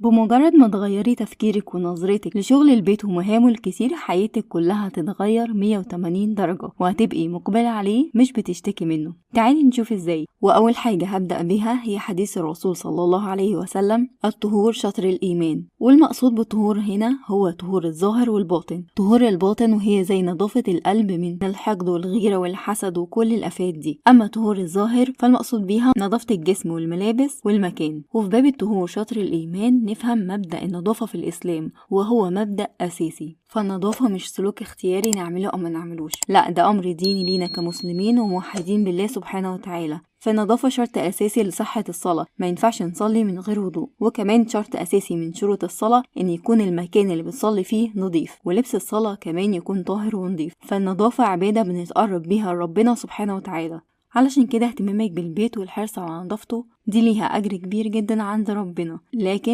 بمجرد ما تغيري تفكيرك ونظرتك لشغل البيت ومهامه الكتير، حياتك كلها هتتغير 180 درجة وهتبقي مقبلة عليه مش بتشتكي منه. تعالي نشوف ازاي. واول حاجة هبدأ بيها هي حديث الرسول صلى الله عليه وسلم: الطهور شطر الإيمان. والمقصود بالطهور هنا هو طهور الظاهر والباطن. طهور الباطن وهي زي نظافة القلب من الحقد والغيرة والحسد وكل الآفات دي. أما طهور الظاهر فالمقصود بيها نظافة الجسم والملابس والمكان. وفي باب الطهور شطر الإيمان نفهم مبدأ النظافة في الإسلام، وهو مبدأ أساسي. فالنظافة مش سلوك اختياري نعمله أو ما نعملوش، لا ده أمر ديني لينا كمسلمين وموحدين بالله سبحانه وتعالى. فالنظافة شرط أساسي لصحة الصلاة، ما ينفعش نصلي من غير وضوء. وكمان شرط أساسي من شروط الصلاة إن يكون المكان اللي بتصلي فيه نظيف، ولبس الصلاة كمان يكون طاهر ونظيف. فالنظافة عبادة بنتقرب بيها لربنا سبحانه وتعالى. علشان كده اهتمامك بالبيت والحرص على نظافته دي ليها أجر كبير جدا عند ربنا. لكن